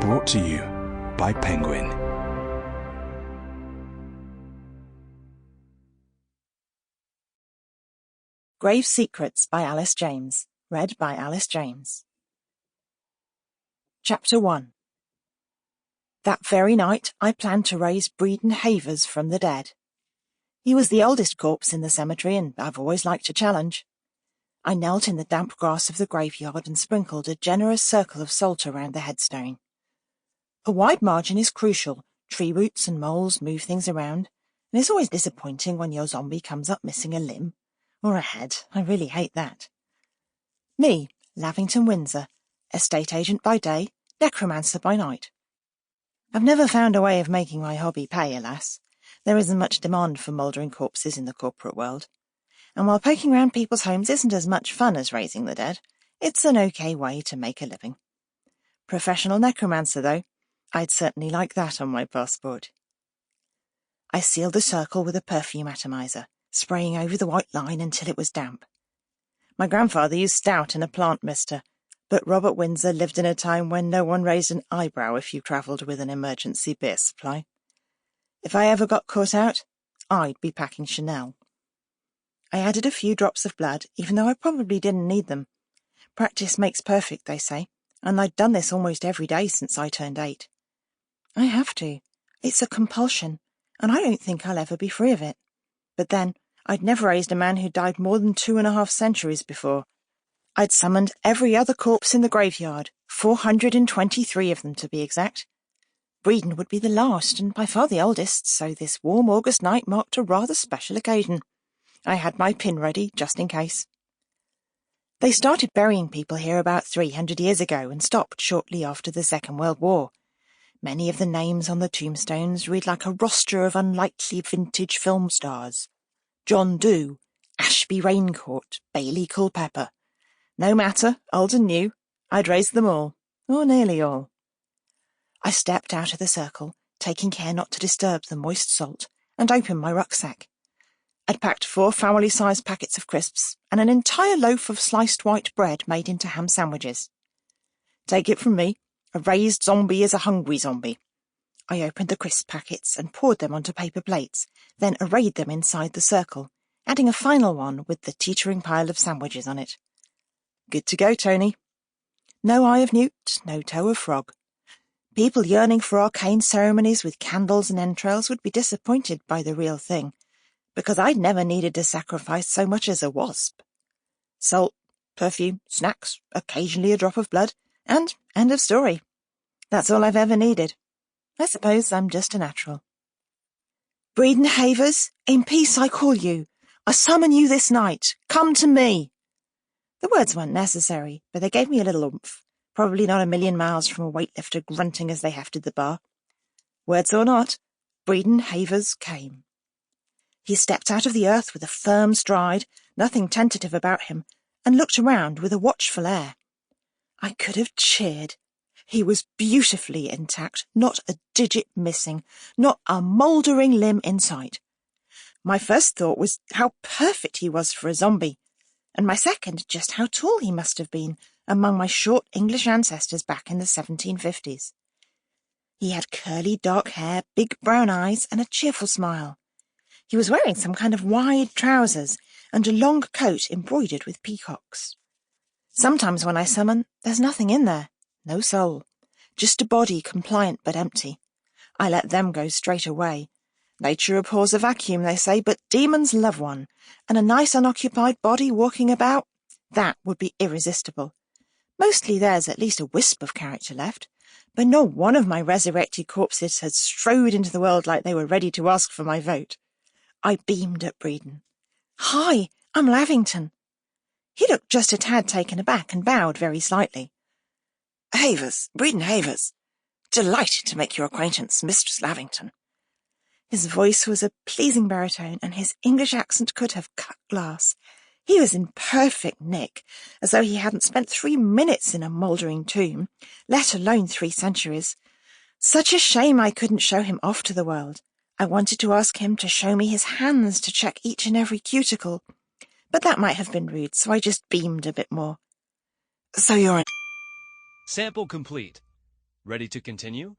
Brought to you by Penguin. Grave Secrets by Alice James. Read by Alice James. Chapter 1. That very night I planned to raise Breeden Havers from the dead. He was the oldest corpse in the cemetery, and I've always liked a challenge. I knelt in the damp grass of the graveyard and sprinkled a generous circle of salt around the headstone. A wide margin is crucial. Tree roots and moles move things around, and it's always disappointing when your zombie comes up missing a limb. Or a head. I really hate that. Me, Lavington Windsor, estate agent by day, necromancer by night. I've never found a way of making my hobby pay, alas. There isn't much demand for mouldering corpses in the corporate world. And while poking round people's homes isn't as much fun as raising the dead, it's an okay way to make a living. Professional necromancer, though. I'd certainly like that on my passport. I sealed the circle with a perfume atomizer, spraying over the white line until it was damp. My grandfather used stout and a plant mister, but Robert Windsor lived in a time when no one raised an eyebrow if you travelled with an emergency beer supply. If I ever got caught out, I'd be packing Chanel. I added a few drops of blood, even though I probably didn't need them. Practice makes perfect, they say, and I'd done this almost every day since I turned 8. I have to. It's a compulsion, and I don't think I'll ever be free of it. But then, I'd never raised a man who died more than 2.5 centuries before. I'd summoned every other corpse in the graveyard, 423 of them to be exact. Breeden would be the last, and by far the oldest, so this warm August night marked a rather special occasion. I had my pin ready, just in case. They started burying people here about 300 years ago and stopped shortly after the Second World War. Many of the names on the tombstones read like a roster of unlikely vintage film stars. John Doe, Ashby Raincourt, Bailey Culpepper. No matter, old and new, I'd raised them all, or nearly all. I stepped out of the circle, taking care not to disturb the moist salt, and opened my rucksack. I'd packed 4 family-sized packets of crisps and an entire loaf of sliced white bread made into ham sandwiches. Take it from me, a raised zombie is a hungry zombie. I opened the crisp packets and poured them onto paper plates, then arrayed them inside the circle, adding a final one with the teetering pile of sandwiches on it. Good to go, Toni. No eye of newt, no toe of frog. People yearning for arcane ceremonies with candles and entrails would be disappointed by the real thing, because I'd never needed to sacrifice so much as a wasp. Salt, perfume, snacks, occasionally a drop of blood, and end of story. That's all I've ever needed. I suppose I'm just a natural. Breeden Havers, in peace I call you. I summon you this night. Come to me. The words weren't necessary, but they gave me a little oomph, probably not a million miles from a weightlifter grunting as they hefted the bar. Words or not, Breeden Havers came. He stepped out of the earth with a firm stride, nothing tentative about him, and looked around with a watchful air. I could have cheered. He was beautifully intact, not a digit missing, not a mouldering limb in sight. My first thought was how perfect he was for a zombie, and my second just how tall he must have been among my short English ancestors back in the 1750s. He had curly dark hair, big brown eyes, and a cheerful smile. He was wearing some kind of wide trousers and a long coat embroidered with peacocks. Sometimes when I summon, there's nothing in there, no soul, just a body compliant but empty. I let them go straight away. Nature abhors a vacuum, they say, but demons love one, and a nice unoccupied body walking about, that would be irresistible. Mostly there's at least a wisp of character left, but not one of my resurrected corpses had strode into the world like they were ready to ask for my vote. I beamed at Breeden. Hi, I'm Lavington. He looked just a tad taken aback and bowed very slightly. Havers, Breeden Havers. Delighted to make your acquaintance, Mistress Lavington. His voice was a pleasing baritone, and his English accent could have cut glass. He was in perfect nick, as though he hadn't spent 3 minutes in a mouldering tomb, let alone 3 centuries. Such a shame I couldn't show him off to the world. I wanted to ask him to show me his hands to check each and every cuticle, but that might have been rude, so I just beamed a bit more. So you're Sample complete. Ready to continue?